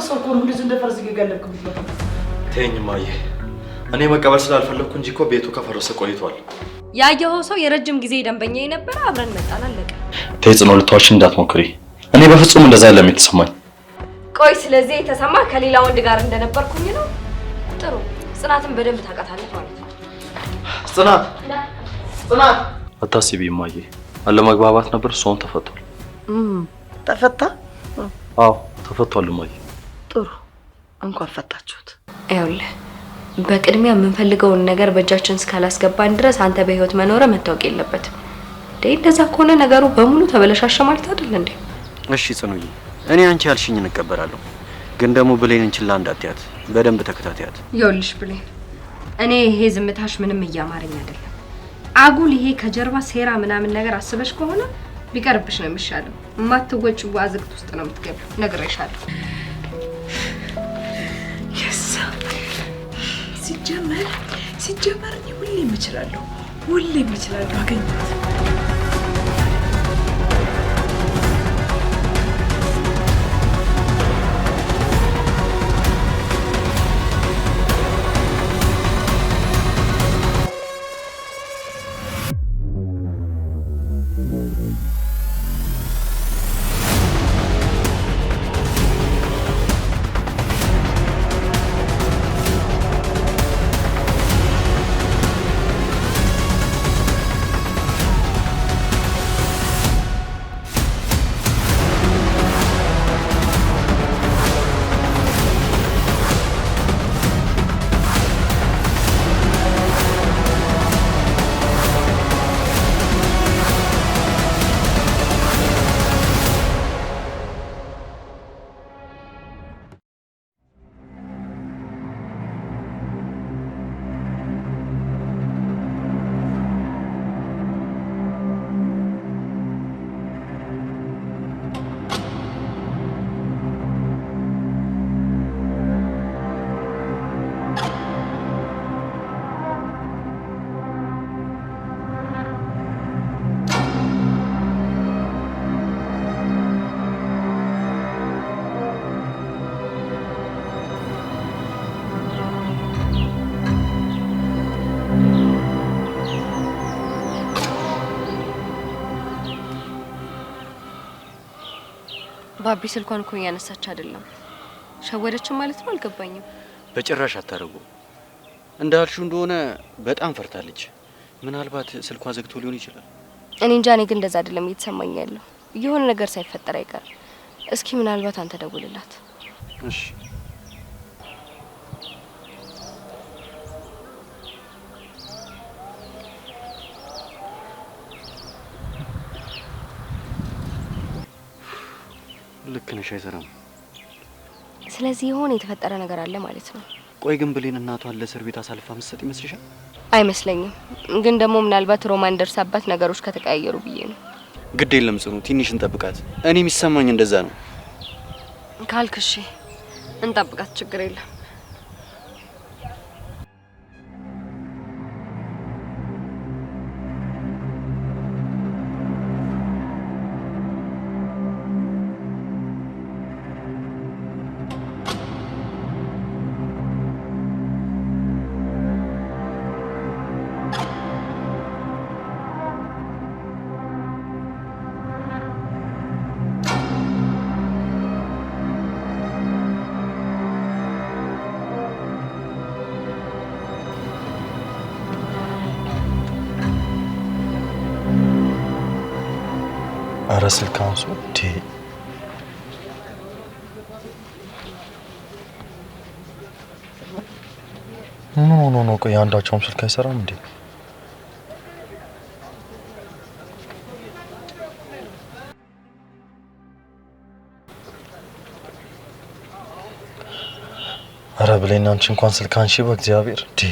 ሰው እኮ ነው ልጅ እንደፈርስ ይገለልኩት ነው ተይኝ ማየ እኔ መቀበል ስላልፈለኩ እንጂ እኮ ቤቱ ከፈረሰ ቆይቷል ያየኸው ሰው የረጅም ጊዜ ደንበኛዬ ነበር አብረን መጣን አለቀ ተይጽኖ ልትዋሽ እንዳትሞክሪ እኔ በፍጹም እንደዛ አይደለም የተሰማኝ ቆይ ስለዚህ የተሰማ ከሌላ ወንድ ጋር እንደነበርኩኝ ነው ጥሩ ጽናትን በደንብ ታውቃታለህ ማለት ነው ጽናት አታስቢ ማየ አለመግባባት ነበር እሷም ተፈቷል ተፈታ አዎ ተፈቷል ማየ ጥሩ እንኳን ፈታችሁት አይውልህ በቅድሚያ የምንፈልገውን ነገር በእጃችን እስካላስገባን ድረስ አንተ በህይወት መኖር መታወቅ የለበትም እንደዛ ከሆነ ነገሩ በሙሉ ተበለሻሸ ማለት አይደል እንዴ እሺ ጽኑዬ እኔ አንቺ ያልሽኝ እንቀበላለሁ ግን ደግሞ ብሌንን ችላ እንዳትያት በደንብ ተከታታያት ይኸውልሽ ብሌን እኔ ይሄ ዝምታሽ ምንም እያማረኝ አይደለም አጉል ይሄ ከጀርባ ሴራ ምናምን ነገር አስበሽ ከሆነ ቢቀርብሽ ነው የሚሻለው ማትወጪው አዝቅት ውስጥ ነው የምትገቢው ነግሬሻለሁ ሲጀመር እኔ ሁሌም እችላለሁ አገኘት ባቢ ስልኳን እኮ ያነሳች አይደለም ሸወደችን ማለት ነው አልገባኝም በጭራሽ አታረጉ እንዳልሽው እንደሆነ በጣም ፈርታለች ምናልባት ስልኳ ዘግቶ ሊሆን ይችላል እኔ እንጃ እኔ ግን እንደዛ አይደለም እየተሰማኝ ያለው የሆነ ነገር ሳይፈጠር አይቀር እስኪ ምናልባት አንተ ደውልላት እሺ ልክ ነሽ አይሰራም ስለዚህ የሆነ የተፈጠረ ነገር አለ ማለት ነው ቆይ ግን ብሌን እናቷን ለእስር ቤት አሳልፋ መስጠት ይመስልሻል አይመስለኝም ግን ደግሞ ምናልባት ሮማን ደርሳባት ነገሮች ከተቀያየሩ ብዬ ነው ግድ የለም ጽኑ ትንሽ እንጠብቃት እኔ የሚሰማኝ እንደዛ ነው ካልክሽ እንጠብቃት ችግር የለም አረስል ካንሱ ዲ ኖ ቆይ አንዳቸውም ስልክ አይሰራም እንዴ አረ ብሌን አንቺ እንኳን ስልክ አንሺ በእግዚአብሔር ዲ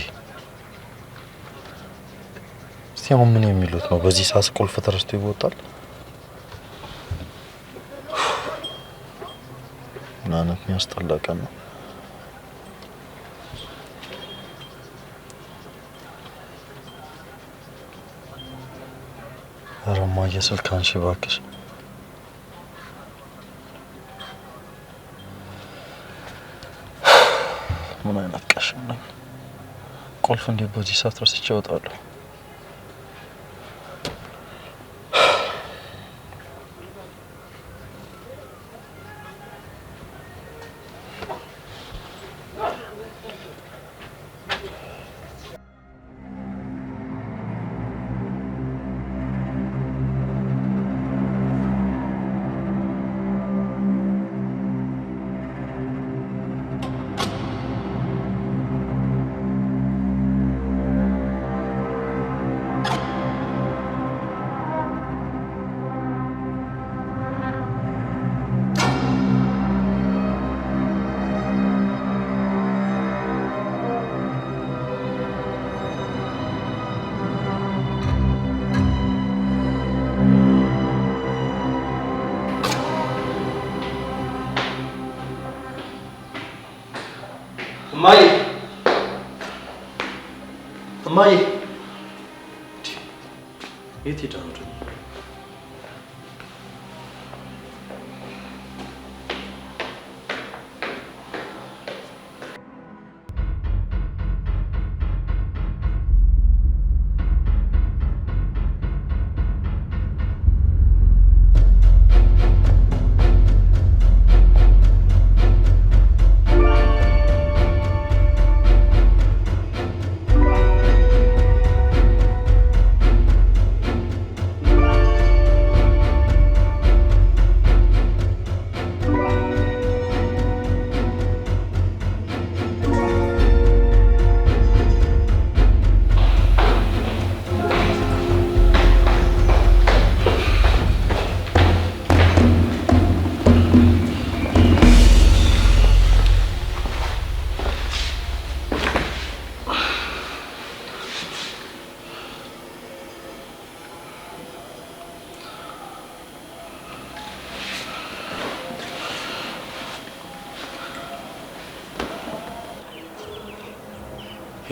ሲያው ምን የሚሉት ነው በዚህ ሳስ ቁልፍ ተረስቶ ይወጣል ናነት የሚያስጠላቀ ነው አረማ የስልክ አንሺ እባክሽ ምን አይነት ቀሽም ነኝ? ቁልፍ እንዴት በዚህ ሰዓት ረስቼ እወጣለሁ? እማዬ የት ሄዳ ነው?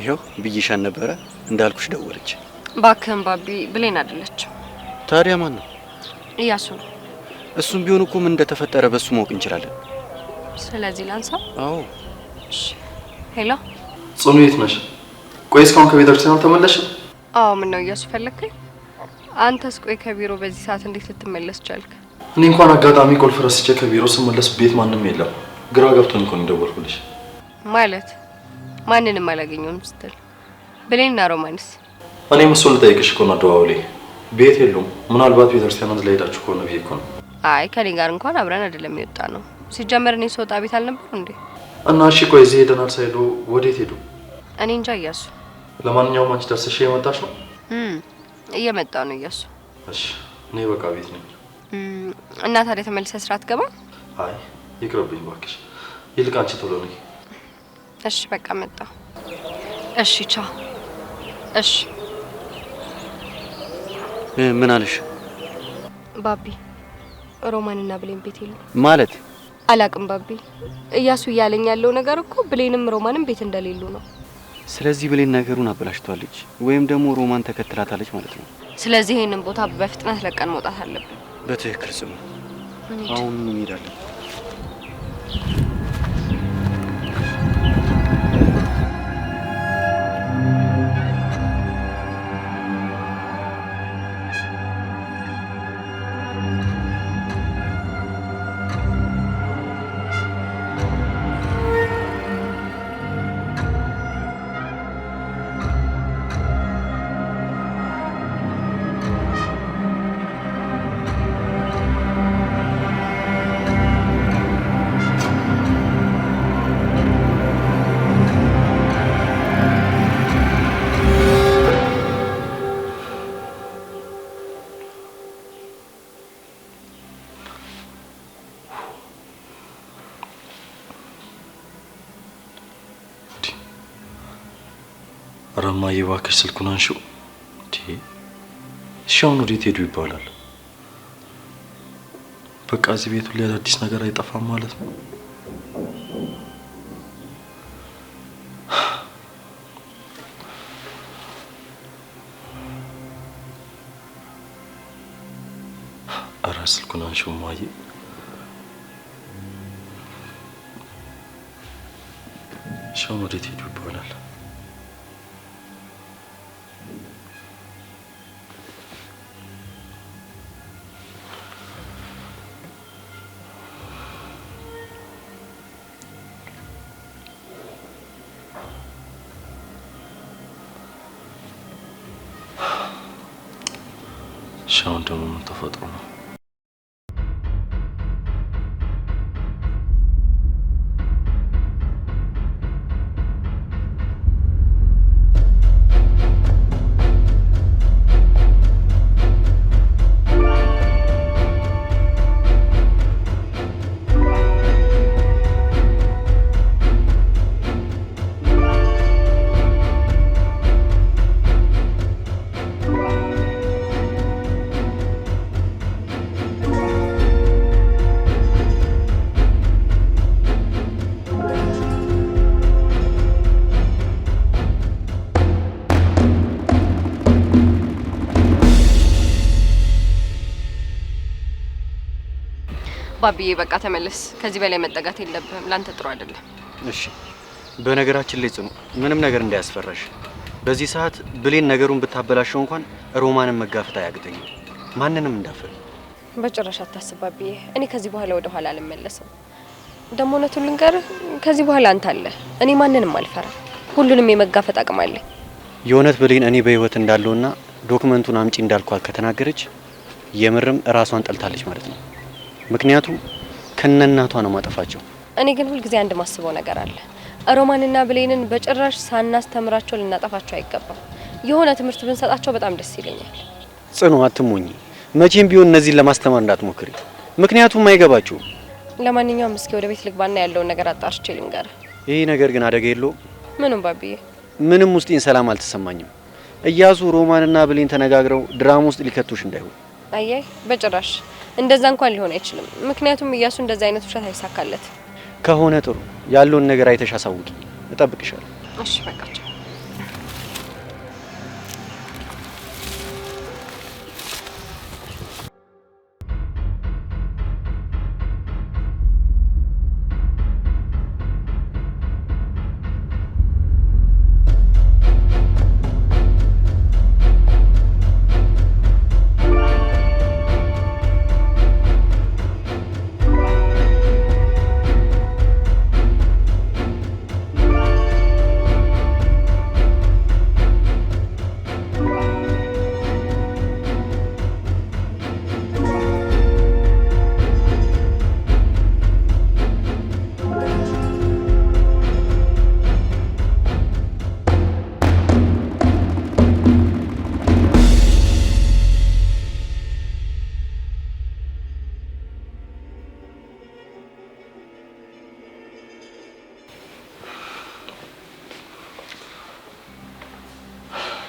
ይሄው ብይሻን ነበረ እንዳልኩሽ ደወለች። ባክህን ባቢ ብሌን አይደለችም። ታዲያ ማን ነው? እያሱ ነው። እሱም ቢሆን እኮ ምን እንደተፈጠረ በሱ ማወቅ እንችላለን። ስለዚህ ላንሳ? አዎ። እሺ። ሄሎ ጽኑ፣ የት ነሽ? ቆይ እስካሁን ከቤተክርስቲያን አልተመለስሽም? አዎ። ምን ነው እያሱ ፈለከኝ? አንተስ ቆይ ከቢሮ በዚህ ሰዓት እንዴት ልትመለስ ቻልክ? እኔ እንኳን አጋጣሚ ቁልፍ ረስቼ ከቢሮ ስመለስ ቤት ማንም የለም። ግራ ገብቶኝ እኮ ነው የደወልኩልሽ። ማለት ማንንም አላገኘሁም ስትል ብሌንና ሮማንስ? እኔም እሱን ልጠይቅሽ እኮ ነው አደዋውሌ። ቤት የሉም። ምናልባት ቤተክርስቲያን አንድ ላይ ሄዳችሁ ከሆነ ብዬ እኮ ነው። አይ ከኔ ጋር እንኳን አብረን አይደለም የወጣ ነው። ሲጀመር እኔ ስወጣ ቤት አልነበሩ እንዴ? እና እሺ ቆይ እዚህ ሄደናል ሳይሉ ወዴት ሄዱ? እኔ እንጃ እያሱ። ለማንኛውም አንቺ ደርሰሽ የመጣሽ ነው? እየመጣሁ ነው እያሱ። እሺ እኔ በቃ ቤት ነኝ። እና ታዲያ ተመልሰህ ስራ አትገባ? አይ ይቅርብኝ እባክሽ። ይልቅ አንቺ ቶሎ ነኝ። እሺ በቃ መጣሁ። እሺ ቻው። እሺ ምን አለሽ? ባቢ ሮማንና ብሌን ቤት የሉ ማለት አላቅም ባቢ። እያሱ እያለኝ ያለው ነገር እኮ ብሌንም ሮማንም ቤት እንደሌሉ ነው። ስለዚህ ብሌን ነገሩን አበላሽቷለች ወይም ደግሞ ሮማን ተከትላታለች ማለት ነው። ስለዚህ ይሄንን ቦታ በፍጥነት ለቀን መውጣት አለብን። በትክክል ጽኑ። አሁን እንሄዳለን። ረማዬ እባክሽ ስልኩን አንሺው። እሺ አሁን ወዴት ሄዱ ይባላል? በቃ እዚህ ቤቱ ላይ አዲስ ነገር አይጠፋም ማለት ነው። ኧረ ስልኩን አንሺው እማዬ። ሻውን ወዴት ሄዱ ይባላል? ሻውን ደግሞ ምን ተፈጥሮ ነው? ባቢዬ በቃ ተመለስ። ከዚህ በላይ መጠጋት የለብህም። ላንተ ጥሩ አይደለም። እሺ። በነገራችን ላይ ጽኑ ምንም ነገር እንዳያስፈራሽ። በዚህ ሰዓት ብሌን ነገሩን ብታበላሸው እንኳን ሮማንን መጋፈጥ አያግተኝም። ማንንም እንዳፈር በጭራሽ አታስብ ባቢዬ። እኔ ከዚህ በኋላ ወደ ኋላ አልመለስም። ደግሞ እውነቱን ልንገርህ፣ ከዚህ በኋላ አንተ አለ። እኔ ማንንም አልፈራም። ሁሉንም የመጋፈጥ አቅም አለኝ። የእውነት ብሌን እኔ በህይወት እንዳለውና ዶክመንቱን አምጪ እንዳልኳት ከተናገረች የምርም ራሷን ጠልታለች ማለት ነው። ምክንያቱም ከነናቷ ነው ማጠፋቸው። እኔ ግን ሁልጊዜ አንድ ማስበው ነገር አለ። ሮማንና ብሌንን በጭራሽ ሳናስተምራቸው ልናጠፋቸው አይገባም። የሆነ ትምህርት ብንሰጣቸው በጣም ደስ ይለኛል። ጽኑ አትሞኝ። መቼም ቢሆን እነዚህን ለማስተማር እንዳትሞክሪ፣ ምክንያቱም አይገባችሁም። ለማንኛውም እስኪ ወደ ቤት ልግባና ያለውን ነገር አጣርቼ ልንገርህ። ይሄ ነገር ግን አደጋ የለውም? ምንም ባቢዬ፣ ምንም ውስጤን ሰላም አልተሰማኝም። እያሱ ሮማንና ብሌን ተነጋግረው ድራማ ውስጥ ሊከቱሽ እንዳይሆን። አያይ በጭራሽ እንደዛ እንኳን ሊሆን አይችልም። ምክንያቱም እያሱ እንደዛ አይነት ውሸት አይሳካለት። ከሆነ ጥሩ፣ ያለውን ነገር አይተሽ አሳውቂ፣ እጠብቅሻለሁ። እሺ በቃቸው።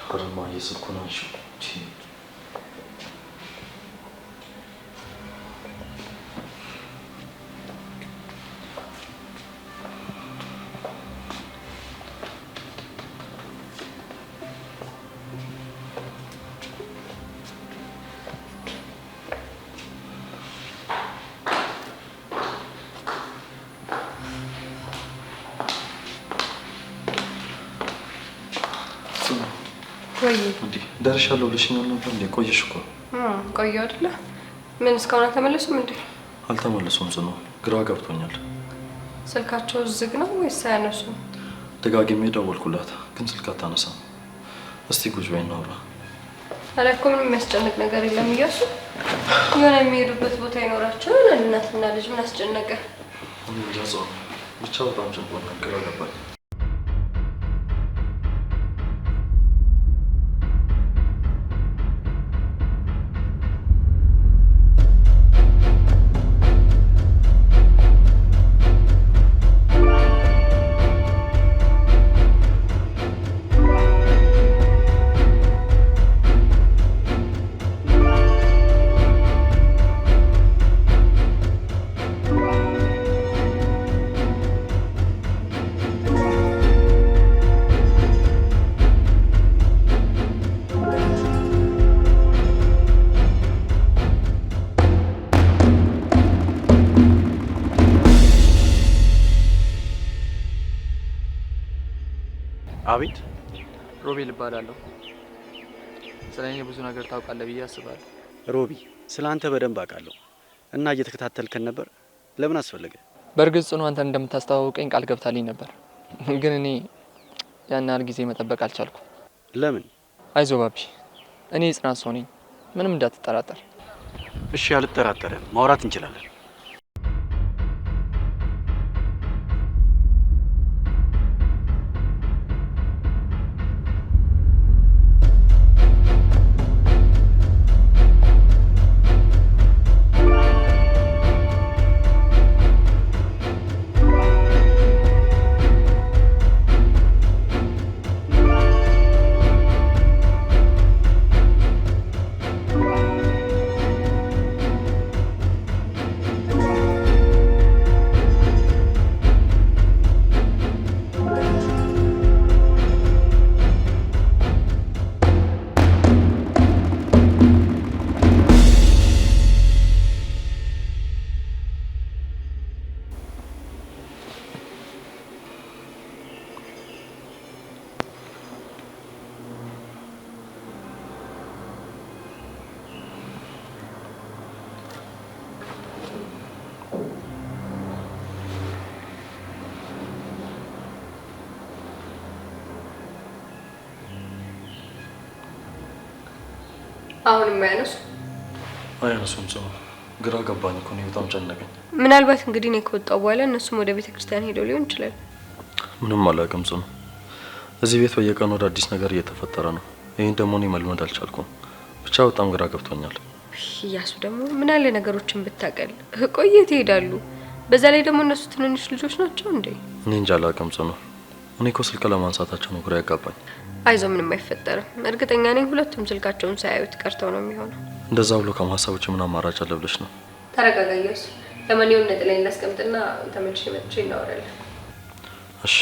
Karıma yazık konuşuyor. ወይ እንዴ ደርሻለሁ ብለሽኛል ነበር እንዴ? ቆየሽ እኮ። ቆየሁ አይደለ? ምን እስካሁን አልተመለሱም እንዴ? አልተመለሱም ጽኑ፣ ግራ ገብቶኛል። ስልካቸው ዝግ ነው ወይስ አያነሱም? ደጋግሜ ደወልኩላት ግን ስልክ አታነሳም። እስቲ ጉጅ በይ እናውራ። ኧረ እኮ ምንም የሚያስጨንቅ ነገር የለም እያሱ። የሆነ የሚሄዱበት ቦታ ይኖራቸዋል። እናትና ልጅ ምን አስጨነቀ? እኔ እንጃ ጽኑ፣ ብቻ በጣም ጨንቆኛል፣ ግራ ገባኝ። አቤት። ሮቤል እባላለሁ። ስለ እኔ ብዙ ነገር ታውቃለህ ብዬ አስባለሁ። ሮቢ፣ ስለ አንተ በደንብ አውቃለሁ እና እየተከታተልከን ነበር። ለምን አስፈለገ? በእርግጥ ጽኑ አንተን እንደምታስተዋውቀኝ ቃል ገብታልኝ ነበር፣ ግን እኔ ያን ያህል ጊዜ መጠበቅ አልቻልኩም። ለምን? አይዞ ባቢ፣ እኔ የጽናት ሰው ነኝ፣ ምንም እንዳትጠራጠር። እሺ፣ አልጠራጠርም። ማውራት እንችላለን። አሁን የማያነሱ አያነሱም። ጽኑ ግራ ገባኝ እኮ እኔ በጣም ጨነቀኝ። ምናልባት እንግዲህ እኔ ከወጣሁ በኋላ እነሱም ወደ ቤተ ክርስቲያን ሄደው ሊሆን ይችላል። ምንም አላውቅም ጽኑ። እዚህ ቤት በየቀኑ ወደ አዲስ ነገር እየተፈጠረ ነው። ይህን ደግሞ እኔ መልመድ አልቻልኩም። ብቻ በጣም ግራ ገብቶኛል። እያሱ ደግሞ ምን ያለ ነገሮችን ብታቀል ቆየት ይሄዳሉ። በዛ ላይ ደግሞ እነሱ ትንንሽ ልጆች ናቸው እንዴ? እኔ እንጃ አላውቅም ጽኑ። እኔ እኮ ስልክ ለማንሳታቸው ነው ግራ ያጋባኝ። አይዞ ምንም አይፈጠርም። እርግጠኛ ነኝ ሁለቱም ስልካቸውን ሳያዩት ቀርተው ነው የሚሆነው። እንደዛ ብሎ ከማሰብ ውጭ ምን አማራጭ አለ ብለሽ ነው? ተረጋጋ እያሱ። ለማንኛውም ነጥለኝ እናስቀምጥና ተመልሼ መጥቼ እናወራለን። እሺ።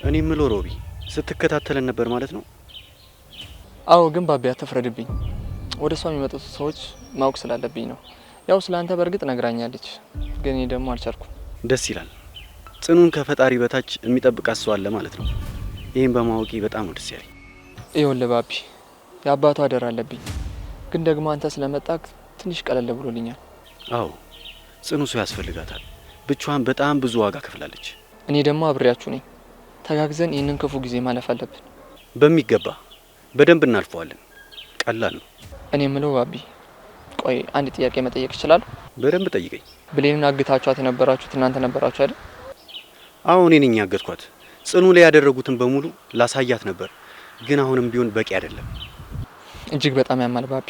እኔ የምለው ሮቢ ስትከታተለን ነበር ማለት ነው? አዎ፣ ግን ባቢ አትፍረድብኝ። ወደ እሷ የሚመጡት ሰዎች ማወቅ ስላለብኝ ነው። ያው ስላንተ በእርግጥ ነግራኛለች፣ ግን እኔ ደግሞ አልቻልኩም። ደስ ይላል። ጽኑን ከፈጣሪ በታች የሚጠብቃት ሰው አለ ማለት ነው። ይህን በማወቂ በጣም ነው ደስ ያለኝ። ይኸውልህ ባቢ፣ የአባቷ አደራ አለብኝ፣ ግን ደግሞ አንተ ስለመጣክ ትንሽ ቀለል ብሎልኛል። አዎ ጽኑ ሰው ያስፈልጋታል። ብቻዋን በጣም ብዙ ዋጋ ከፍላለች። እኔ ደግሞ አብሬያችሁ ነኝ። ተጋግዘን ይህንን ክፉ ጊዜ ማለፍ አለብን። በሚገባ በደንብ እናልፈዋለን። ቀላል ነው። እኔ የምለው ባቢ፣ ቆይ አንድ ጥያቄ መጠየቅ ይችላል? በደንብ ጠይቀኝ። ብሌንን አግታችኋት የነበራችሁት እናንተ ነበራችሁ አይደል? አዎ እኔ ነኝ ያገትኳት። ጽኑ ላይ ያደረጉትን በሙሉ ላሳያት ነበር፣ ግን አሁንም ቢሆን በቂ አይደለም። እጅግ በጣም ያማል ባቢ።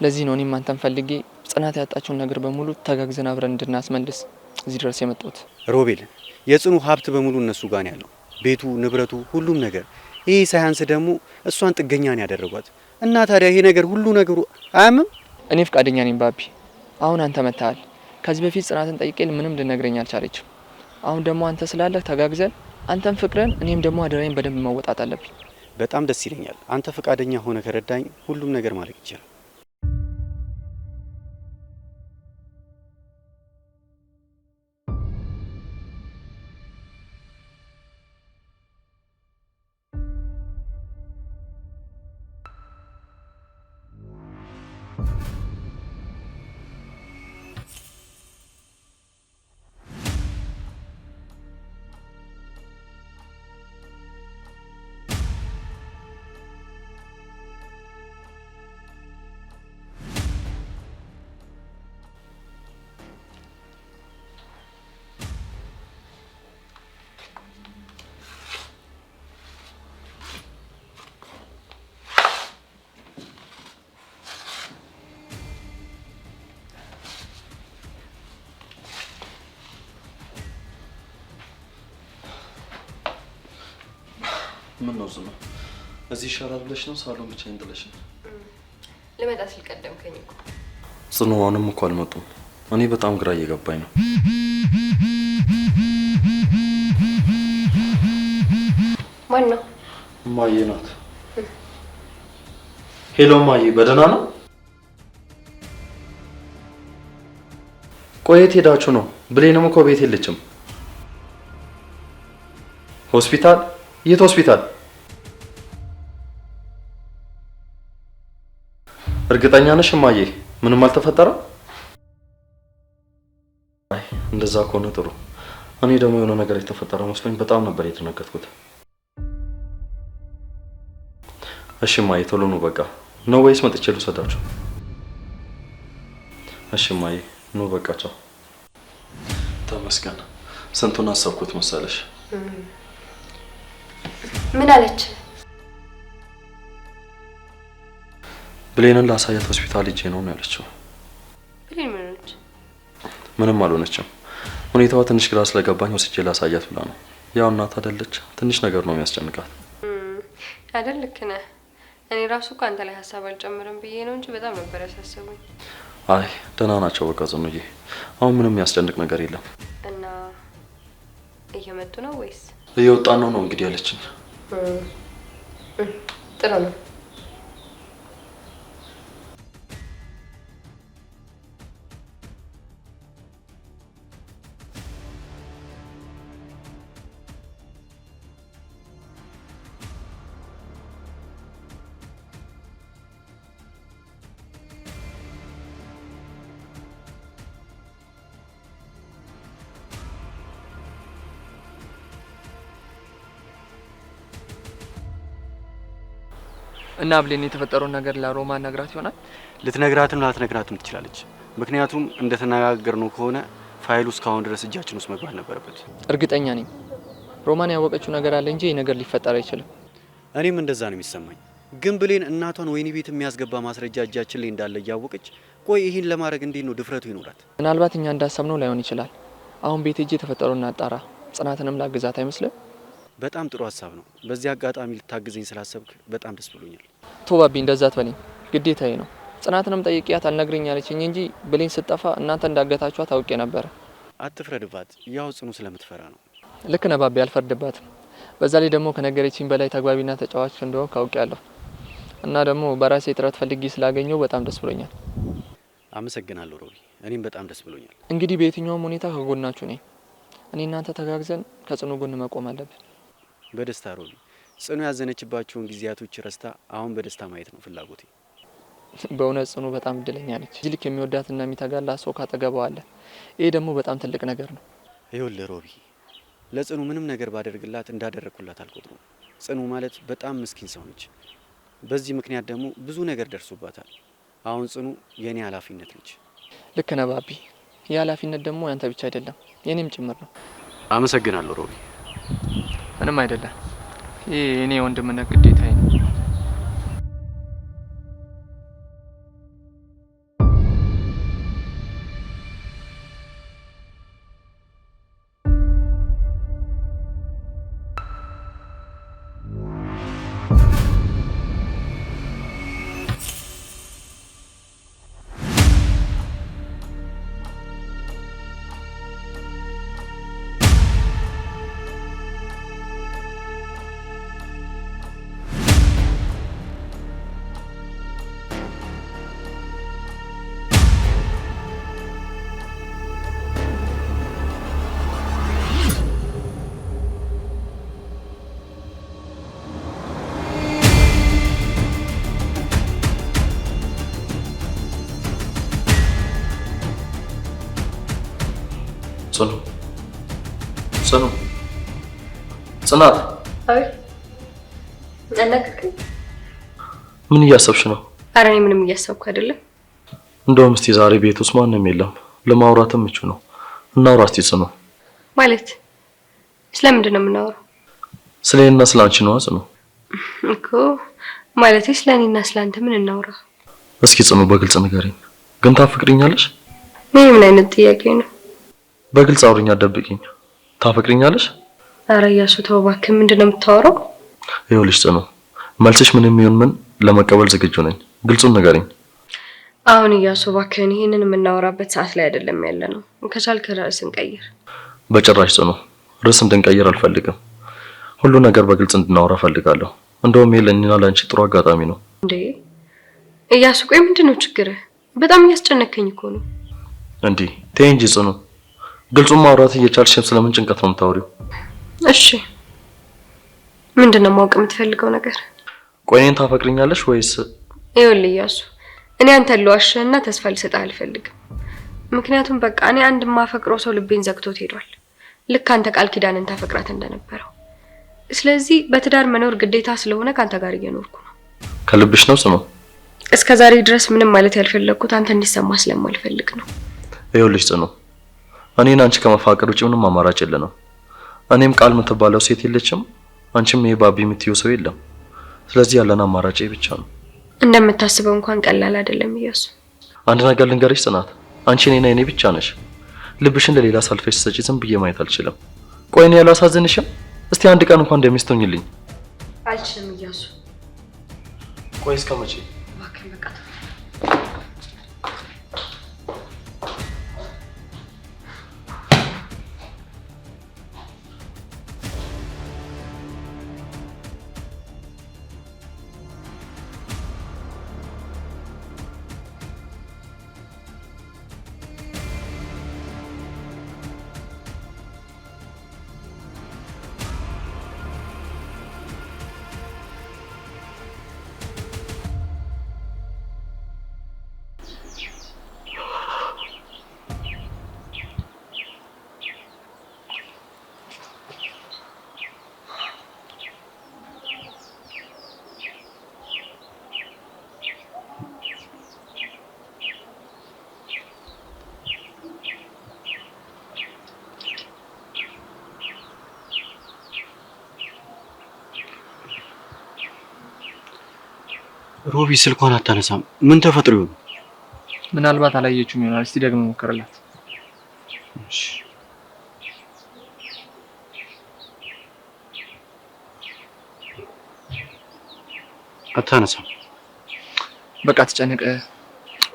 ለዚህ ነው እኔም አንተን ፈልጌ ጽናት ያጣችውን ነገር በሙሉ ተጋግዘን አብረን እንድናስመልስ እዚህ ድረስ የመጣሁት። ሮቤል፣ የጽኑ ሀብት በሙሉ እነሱ ጋር ነው ያለው፣ ቤቱ፣ ንብረቱ፣ ሁሉም ነገር። ይሄ ሳያንስ ደግሞ እሷን ጥገኛ ነው ያደረጓት። እና ታዲያ ይሄ ነገር ሁሉ ነገሩ አያምም? እኔ ፍቃደኛ ነኝ ባቢ። አሁን አንተ መጥተሃል። ከዚህ በፊት ጽናትን ጠይቄ ምንም ልነግረኝ አልቻለችም። አሁን ደግሞ አንተ ስላለህ ተጋግዘን አንተም ፍቅርን እኔም ደግሞ አደራዬን በደንብ መወጣት አለብኝ። በጣም ደስ ይለኛል። አንተ ፈቃደኛ ሆነ ከረዳኝ ሁሉም ነገር ማድረግ ይችላል። ምን ነው ዝም? እዚህ ይሻላል ብለሽ ነው ሳሎን ብቻዬን ጥለሽ? ልመጣ ሲል ቀደምከኝ እኮ። ጽኑዋንም እኮ አልመጡም። እኔ በጣም ግራ እየገባኝ ነው። ማን ነው? እማዬ ናት። ሄሎ እማዬ፣ በደህና ነው? ቆይ የት ሄዳችሁ ነው? ብሌንም እኮ ቤት የለችም። ሆስፒታል? የት ሆስፒታል? እርግጠኛ ነሽ እማዬ? ምንም አልተፈጠረም? አይ እንደዛ ከሆነ ጥሩ። እኔ ደግሞ የሆነ ነገር የተፈጠረ መስሎኝ በጣም ነበር የተነገጥኩት። እሺ እማዬ ቶሎ ነው በቃ። ነው ወይስ መጥቼ ልውሰዳችሁ? እሺ እማዬ ነው በቃ ቻው። ተመስገን። ስንቱን አሰብኩት መሰለሽ። ምን አለች? ብሌንን ላሳያት ሆስፒታል ሂጄ ነው ያለችው። ብሌን ምን ሆነች? ምንም አልሆነችም። ሁኔታዋ ትንሽ ግራ ስለገባኝ ወስጄ ላሳያት ብላ ነው። ያው እናት አይደለች፣ ትንሽ ነገር ነው የሚያስጨንቃት አይደል? ልክ ነህ። እኔ ራሱ እኮ አንተ ላይ ሀሳብ አልጨምርም ብዬ ነው እንጂ በጣም ነበር ያሳሰቡኝ። አይ ደህና ናቸው በቃ ጽኑዬ። አሁን ምንም የሚያስጨንቅ ነገር የለም። እና እየመጡ ነው ወይስ? እየወጣን ነው እንግዲህ ያለችኝ። ጥሩ ነው። እና ብሌን የተፈጠረውን ነገር ለሮማ ነግራት ይሆናል? ልትነግራትም ላትነግራትም ትችላለች። ምክንያቱም እንደተነጋገርነው ከሆነ ፋይሉ እስካሁን ድረስ እጃችን ውስጥ መግባት ነበረበት። እርግጠኛ ነኝ ሮማን ያወቀችው ነገር አለ እንጂ ይህ ነገር ሊፈጠር አይችልም። እኔም እንደዛ ነው የሚሰማኝ። ግን ብሌን እናቷን ወህኒ ቤት የሚያስገባ ማስረጃ እጃችን ላይ እንዳለ እያወቀች ቆይ ይህን ለማድረግ እንዴት ነው ድፍረቱ ይኖራት? ምናልባት እኛ እንዳሰብነው ላይሆን ይችላል። አሁን ቤት ሄጄ የተፈጠረውን እናጣራ። ጽናትንም ላግዛት አይመስልም? በጣም ጥሩ ሀሳብ ነው። በዚህ አጋጣሚ ልታግዘኝ ስላሰብክ በጣም ደስ ብሎኛል። ቶባቢ እንደዛ አትበለኝ፣ ግዴታዬ ነው። ጽናትንም ጠይቂያት አልነግረኝ አለችኝ እንጂ ብሌን ስትጠፋ እናንተ እንዳገታችኋት አውቄ ነበር። አትፍረድባት፣ ያው ጽኑ ስለምትፈራ ነው። ልክ ነህ ባቢ፣ አልፈርድባትም። በዛ ላይ ደግሞ ከነገረችኝ በላይ ተግባቢና ተጫዋች እንደሆን ካውቄያለሁ እና ደግሞ በራሴ ጥረት ፈልጌ ስላገኘው በጣም ደስ ብሎኛል። አመሰግናለሁ ሮቢ፣ እኔም በጣም ደስ ብሎኛል። እንግዲህ በየትኛውም ሁኔታ ከጎናችሁ ነኝ። እኔ እናንተ ተጋግዘን ከጽኑ ጎን መቆም አለብን። በደስታ ሮቢ። ጽኑ ያዘነችባቸውን ጊዜያቶች ረስታ አሁን በደስታ ማየት ነው ፍላጎቴ። በእውነት ጽኑ በጣም እድለኛ ነች። ልክ የሚወዳትና የሚተጋላት ሰው ካጠገበው አለ። ይሄ ደግሞ በጣም ትልቅ ነገር ነው። ይኸውልህ ሮቢ፣ ለጽኑ ምንም ነገር ባደርግላት እንዳደረግኩላት አልቆጥሩም። ጽኑ ማለት በጣም ምስኪን ሰው ነች። በዚህ ምክንያት ደግሞ ብዙ ነገር ደርሶባታል። አሁን ጽኑ የኔ ኃላፊነት ነች። ልክ ነህ ባቢ። ይህ ኃላፊነት ደግሞ ያንተ ብቻ አይደለም የኔም ጭምር ነው። አመሰግናለሁ ሮቢ። ምንም አይደለም። ይህ የኔ ወንድምነት ግዴታዬ ነው። ጽኑ ጽኑ ጽናት፣ አይ አናግርከኝ። ምን እያሰብሽ ነው? ኧረ እኔ ምንም እያሰብኩ አይደለም። እንደውም እስቲ ዛሬ ቤት ውስጥ ማንም የለም፣ ለማውራትም ምቹ ነው። እናውራ እስቲ ጽኑ። ማለት ስለምንድን ነው የምናወራው? ስለኔና ስላንቺ ነው ጽኑ። እኮ ማለት ስለኔና ስላንተ ምን እናውራ? እስኪ ጽኑ በግልጽ ንገሪኝ። ግን ታፈቅሪኛለሽ? ምን አይነት ጥያቄ ነው? በግልጽ አውሪኝ፣ አትደብቂኝ። ታፈቅሪኛለሽ? ኧረ እያሱ ተው እባክህ፣ ምንድን ነው የምታወራው? ይኸውልሽ ጽኑ፣ መልስሽ ምንም ይሁን ምን ለመቀበል ዝግጁ ነኝ። ግልጹን ንገሪኝ። አሁን እያሱ እባክህን፣ ይሄንን የምናወራበት ሰዓት ላይ አይደለም ያለ ነው። ከቻልክ ርዕስ እንቀይር። በጭራሽ ጽኑ፣ ርዕስ እንድንቀይር አልፈልግም። ሁሉ ነገር በግልጽ እንድናወራ ፈልጋለሁ። እንደውም ይሄ ለእኔና ለአንቺ ጥሩ አጋጣሚ ነው። እንዴ እያሱ፣ ቆይ ምንድን ነው ችግርህ? በጣም እያስጨነከኝ እኮ ነው። እንዲህ ተይ እንጂ ጽኑ፣ ግልጹን ማውራት እየቻልሽ ስለምን ጭንቀት ነው የምታወሪው? እሺ ምንድን ነው ማወቅ የምትፈልገው ነገር? ቆይ እኔን ታፈቅሪኛለሽ ወይስ? ይኸውልህ እያሱ፣ እኔ አንተን ልዋሽህና ተስፋ ልሰጥህ አልፈልግም። ምክንያቱም በቃ እኔ አንድ የማፈቅረው ሰው ልቤን ዘግቶት ሄዷል፣ ልክ አንተ ቃል ኪዳንን ታፈቅራት እንደነበረው። ስለዚህ በትዳር መኖር ግዴታ ስለሆነ ከአንተ ጋር እየኖርኩ ነው። ከልብሽ ነው ጽኑ? እስከ ዛሬ ድረስ ምንም ማለት ያልፈለግኩት አንተ እንዲሰማ ስለማልፈልግ ነው። ይኸውልሽ ጽኑ፣ እኔን አንቺ ከመፋቀር ውጭ ምንም አማራጭ የለንም። እኔም ቃል የምትባለው ሴት የለችም፣ አንቺም ይሄ ባቢ የምትይው ሰው የለም። ስለዚህ ያለን አማራጭ ብቻ ነው። እንደምታስበው እንኳን ቀላል አይደለም እያሱ። አንድ ነገር ልንገርሽ ጽናት፣ አንቺ እኔና እኔ ብቻ ነሽ። ልብሽን ለሌላ ሳልፈሽ ሰጪ ዝም ብዬ ማየት አልችልም። ቆይ እኔ ያላሳዝንሽም? እስቲ አንድ ቀን እንኳን እንደሚስቶኝልኝ። አልችልም እያሱ። ቆይ እስከ መቼ? እባክህን በቃ ሮቢ ስልኳን አታነሳም። ምን ተፈጥሮ ይሆን? ምናልባት አላየችውም ይሆናል። እስቲ ደግሞ ሞክርላት። እሺ አታነሳም። በቃ ተጨነቀ።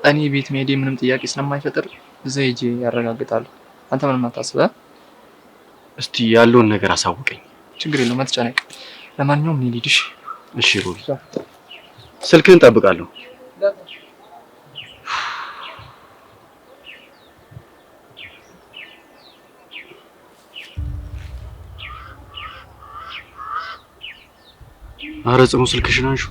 እኔ ቤት መሄዴ ምንም ጥያቄ ስለማይፈጥር እዛ ሄጄ ያረጋግጣሉ። አንተ ምንም አታስበህ። እስቲ ያለውን ነገር አሳውቀኝ። ችግር የለውም አትጨነቅ። ለማንኛውም እኔ ልሂድ። እሺ ሮቢ፣ ስልክህን እጠብቃለሁ። ኧረ ጽኑ ስልክሽን አንሺው።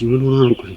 ምን ሆነ ነው? ቆይ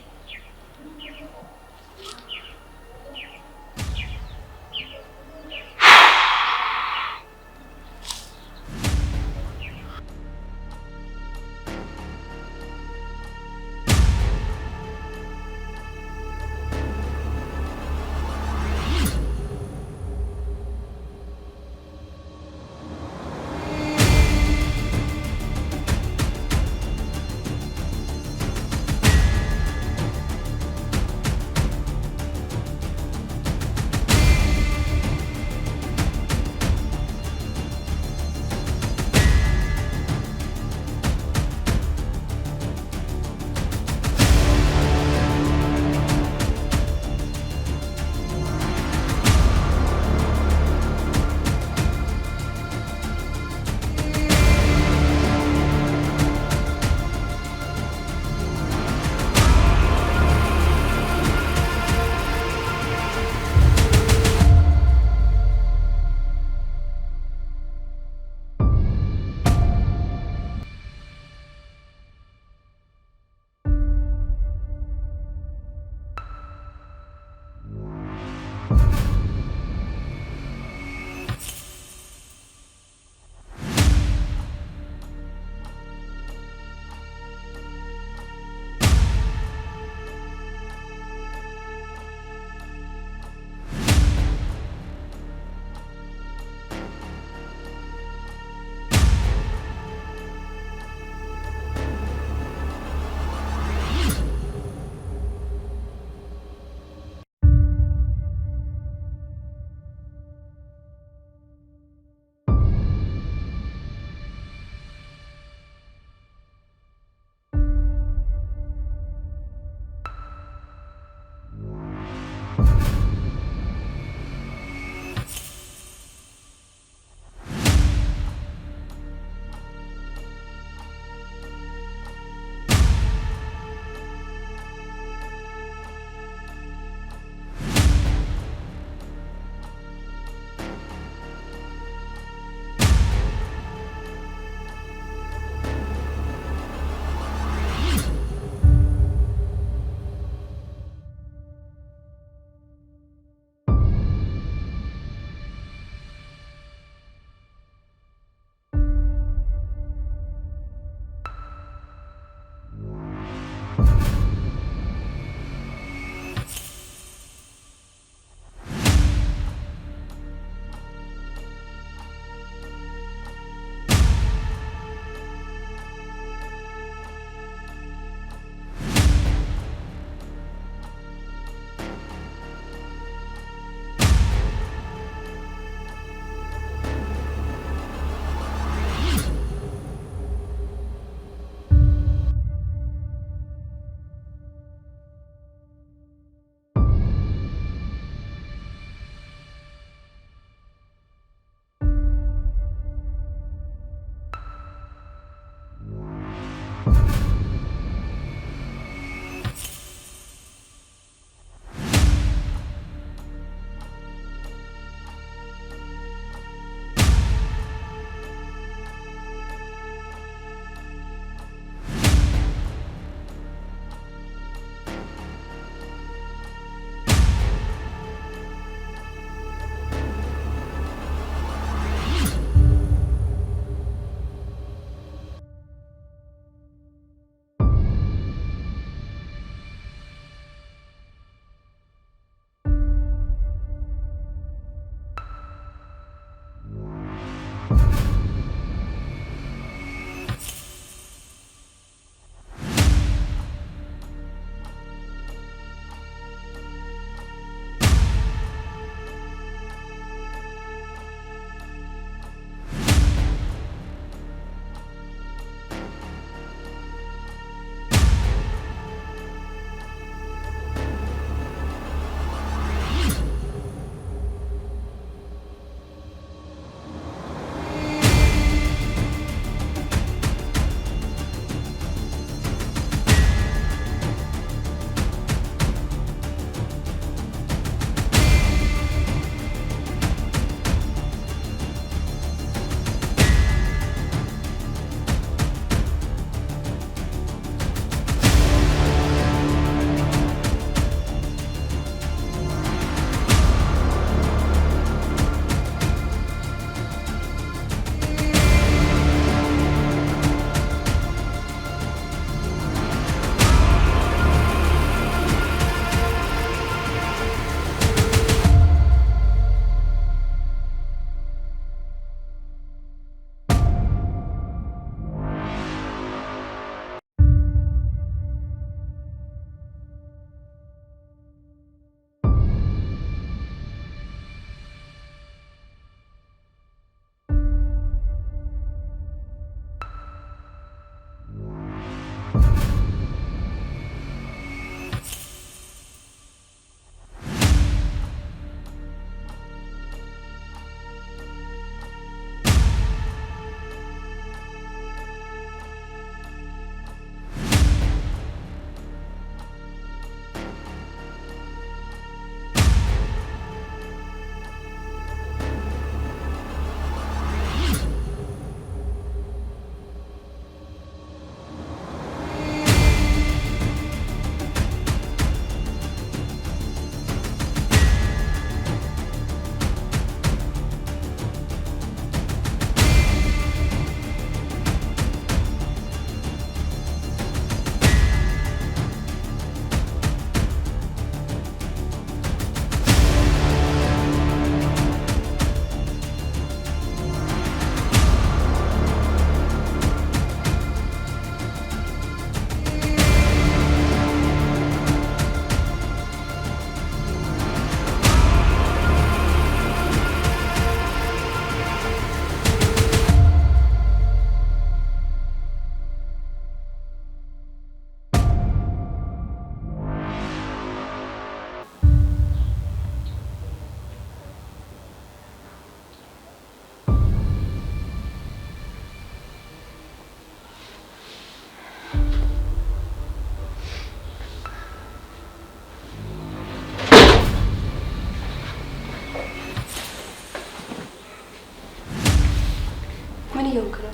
እየሆንክ ነው?